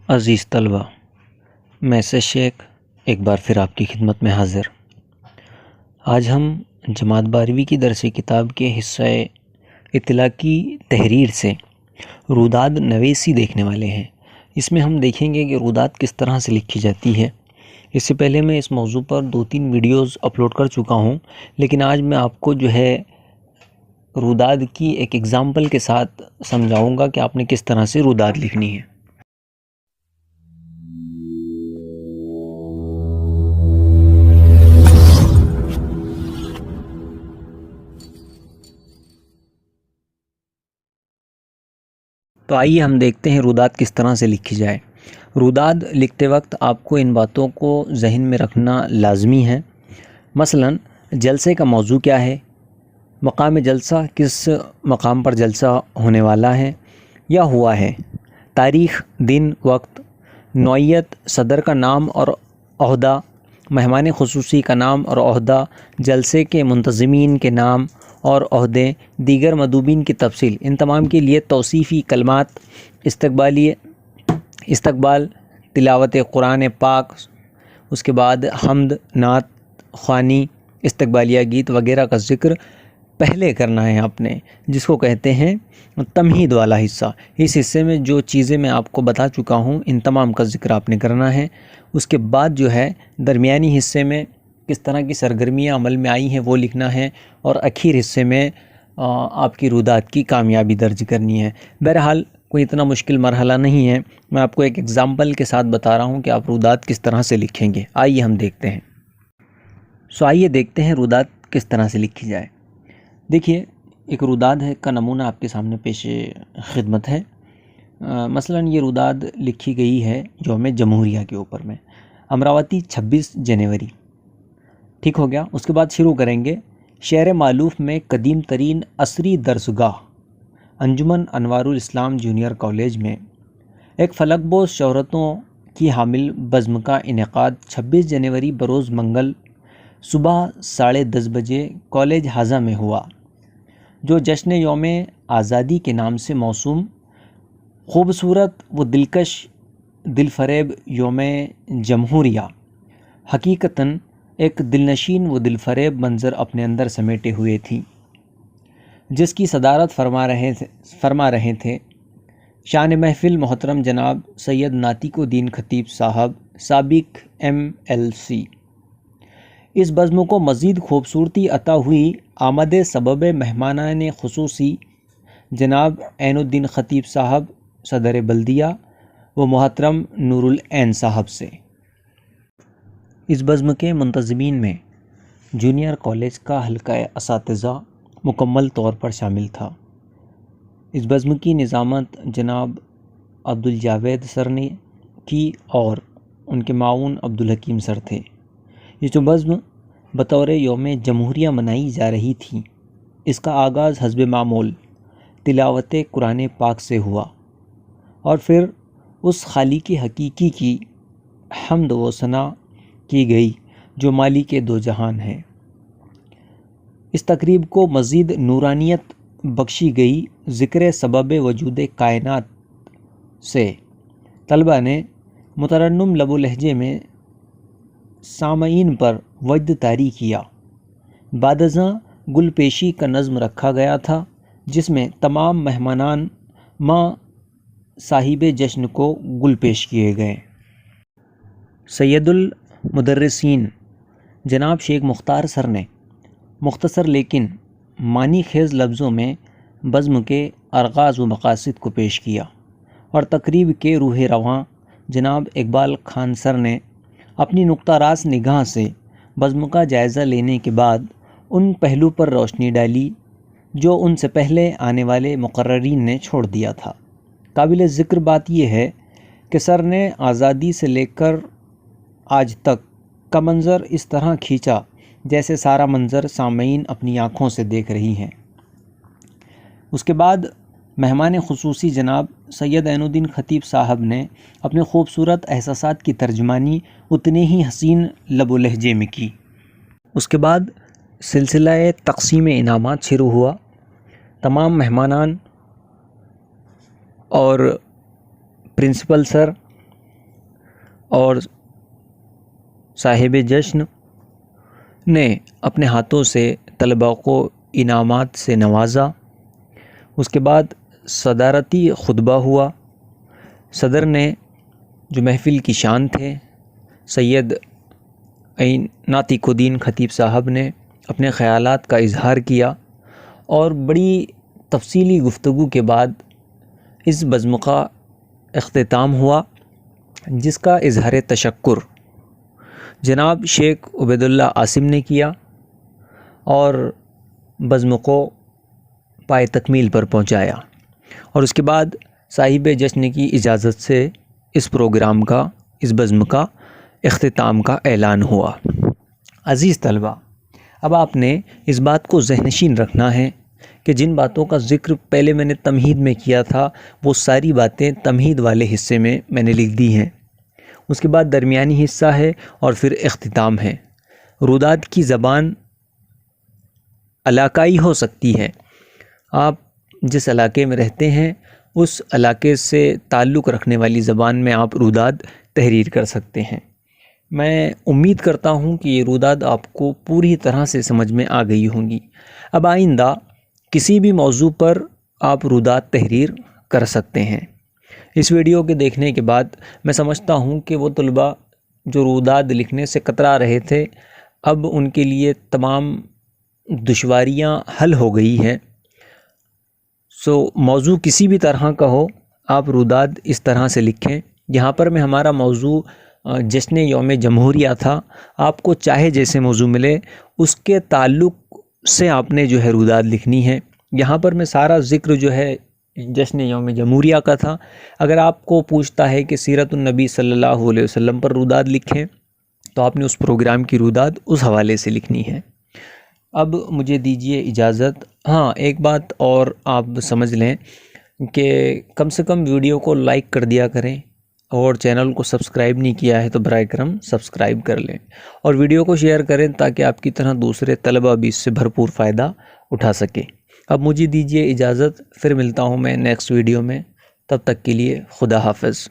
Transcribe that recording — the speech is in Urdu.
عزیز طلبہ، میں سے شیخ ایک بار پھر آپ کی خدمت میں حاضر۔ آج ہم جماعت 12ویں کی درس کتاب کے حصہ اطلاع کی تحریر سے روداد نویسی دیکھنے والے ہیں۔ اس میں ہم دیکھیں گے کہ روداد کس طرح سے لکھی جاتی ہے۔ اس سے پہلے میں اس موضوع پر 2-3 ویڈیوز اپلوڈ کر چکا ہوں، لیکن آج میں آپ کو روداد کی ایک ایگزامپل کے ساتھ سمجھاؤں گا کہ آپ نے کس طرح سے روداد لکھنی ہے۔ تو آئیے ہم دیکھتے ہیں روداد کس طرح سے لکھی جائے۔ روداد لکھتے وقت آپ کو ان باتوں کو ذہن میں رکھنا لازمی ہے۔ مثلا جلسے کا موضوع کیا ہے، مقام جلسہ کس مقام پر جلسہ ہونے والا ہے یا ہوا ہے، تاریخ، دن، وقت، نوعیت، صدر کا نام اور عہدہ، مہمان خصوصی کا نام اور عہدہ، جلسے کے منتظمین کے نام اور عہدے، دیگر مندوبین کی تفصیل۔ ان تمام کے لیے توصیفی کلمات، استقبال، تلاوت قرآن پاک، اس کے بعد حمد، نعت خوانی، استقبالیہ گیت وغیرہ کا ذکر پہلے کرنا ہے آپ نے، جس کو کہتے ہیں تمہید والا حصہ۔ اس حصے میں جو چیزیں میں آپ کو بتا چکا ہوں ان تمام کا ذکر آپ نے کرنا ہے۔ اس کے بعد درمیانی حصے میں کس طرح کی سرگرمیاں عمل میں آئی ہیں وہ لکھنا ہے، اور اخیر حصے میں آپ کی روداد کی کامیابی درج کرنی ہے۔ بہرحال کوئی اتنا مشکل مرحلہ نہیں ہے، میں آپ کو ایک ایگزامپل کے ساتھ بتا رہا ہوں کہ آپ روداد کس طرح سے لکھیں گے۔ آئیے ہم دیکھتے ہیں۔ آئیے دیکھتے ہیں روداد کس طرح سے لکھی جائے۔ دیکھیے، ایک روداد کا نمونہ آپ کے سامنے پیش خدمت ہے۔ مثلا یہ روداد لکھی گئی ہے یوم جمہوریہ کے اوپر میں، امراوتی 26 جنوری۔ ٹھیک ہو گیا۔ اس کے بعد شروع کریں گے، شہر مالوف میں قدیم ترین عصری درسگاہ انجمن انوار الاسلام جونیئر کالج میں ایک فلک بوز شہرتوں کی حامل بزم کا انعقاد 26 جنوری بروز منگل صبح 10:30 بجے کالج حاضہ میں ہوا، جو جشن یوم آزادی کے نام سے موسوم خوبصورت و دلکش دلفریب یوم جمہوریہ حقیقتاً ایک دلنشین و دلفریب منظر اپنے اندر سمیٹے ہوئے تھی، جس کی صدارت فرما رہے تھے شان محفل محترم جناب سید ناطق الدین خطیب صاحب، سابق MLC۔ اس بزم کو مزید خوبصورتی عطا ہوئی آمد سبب مہمانان خصوصی جناب عین الدین خطیب صاحب صدر بلدیہ و محترم نور العین صاحب سے۔ اس بزم کے منتظمین میں جونیئر کالج کا حلقہ اساتذہ مکمل طور پر شامل تھا۔ اس بزم کی نظامت جناب عبدالجاوید سر نے کی اور ان کے معاون عبدالحکیم سر تھے۔ یہ جو بزم بطور یوم جمہوریہ منائی جا رہی تھی، اس کا آغاز حسب معمول تلاوت قرآن پاک سے ہوا، اور پھر اس خالق حقیقی کی حمد و ثنا کی گئی جو مالک دو جہان ہے۔ اس تقریب کو مزید نورانیت بخشی گئی ذکر سبب وجود کائنات سے۔ طلبہ نے مترنم لب و لہجے میں سامعین پر وجد طاری کیا۔ بعد ازاں گل پیشی کا نظم رکھا گیا تھا، جس میں تمام مہمانان ماں صاحب جشن کو گل پیش کیے گئے۔ سید المدرسین جناب شیخ مختار سر نے مختصر لیکن معنی خیز لفظوں میں بزم کے الغاز و مقاصد کو پیش کیا، اور تقریب کے روح رواں جناب اقبال خان سر نے اپنی نقطہ راست نگاہ سے بزم کا جائزہ لینے کے بعد ان پہلو پر روشنی ڈالی جو ان سے پہلے آنے والے مقررین نے چھوڑ دیا تھا۔ قابل ذکر بات یہ ہے کہ سر نے آزادی سے لے کر آج تک کا منظر اس طرح کھینچا جیسے سارا منظر سامعین اپنی آنکھوں سے دیکھ رہی ہیں۔ اس کے بعد مہمان خصوصی جناب سید عین الدین خطیب صاحب نے اپنے خوبصورت احساسات کی ترجمانی اتنے ہی حسین لب و لہجے میں کی۔ اس کے بعد سلسلہ تقسیم انعامات شروع ہوا۔ تمام مہمانان اور پرنسپل سر اور صاحب جشن نے اپنے ہاتھوں سے طلباء کو انعامات سے نوازا۔ اس کے بعد صدارتی خطبہ ہوا۔ صدر نے جو محفل کی شان تھے سید ناطق الدین خطیب صاحب نے اپنے خیالات کا اظہار کیا، اور بڑی تفصیلی گفتگو کے بعد اس بزم کا اختتام ہوا، جس کا اظہار تشکر جناب شیخ عبید اللہ عاصم نے کیا، اور بزم کو پائے تکمیل پر پہنچایا۔ اور اس کے بعد صاحب جشن کی اجازت سے اس پروگرام کا، اس بزم کا اختتام کا اعلان ہوا۔ عزیز طلباء، اب آپ نے اس بات کو ذہن نشین رکھنا ہے کہ جن باتوں کا ذکر پہلے میں نے تمہید میں کیا تھا وہ ساری باتیں تمہید والے حصے میں نے لکھ دی ہیں۔ اس کے بعد درمیانی حصہ ہے اور پھر اختتام ہے۔ روداد کی زبان علاقائی ہو سکتی ہے، آپ جس علاقے میں رہتے ہیں اس علاقے سے تعلق رکھنے والی زبان میں آپ روداد تحریر کر سکتے ہیں۔ میں امید کرتا ہوں کہ یہ روداد آپ کو پوری طرح سے سمجھ میں آ گئی ہوں گی۔ اب آئندہ کسی بھی موضوع پر آپ روداد تحریر کر سکتے ہیں۔ اس ویڈیو کے دیکھنے کے بعد میں سمجھتا ہوں کہ وہ طلباء جو روداد لکھنے سے کترا رہے تھے، اب ان کے لیے تمام دشواریاں حل ہو گئی ہیں۔ موضوع کسی بھی طرح کا ہو، آپ روداد اس طرح سے لکھیں۔ یہاں پر میں ہمارا موضوع جشن یوم جمہوریہ تھا، آپ کو چاہے جیسے موضوع ملے اس کے تعلق سے آپ نے جو ہے روداد لکھنی ہے۔ یہاں پر میں سارا ذکر جو ہے جشن یوم جمہوریہ کا تھا۔ اگر آپ کو پوچھتا ہے کہ سیرت النبی صلی اللہ علیہ وسلم پر روداد لکھیں تو آپ نے اس پروگرام کی روداد اس حوالے سے لکھنی ہے۔ اب مجھے دیجیے اجازت۔ ہاں، ایک بات اور آپ سمجھ لیں کہ کم سے کم ویڈیو کو لائک کر دیا کریں، اور چینل کو سبسکرائب نہیں کیا ہے تو برائے کرم سبسکرائب کر لیں، اور ویڈیو کو شیئر کریں تاکہ آپ کی طرح دوسرے طلباء بھی اس سے بھرپور فائدہ اٹھا سکیں۔ اب مجھے دیجیے اجازت، پھر ملتا ہوں میں نیکسٹ ویڈیو میں۔ تب تک کے لیے خدا حافظ۔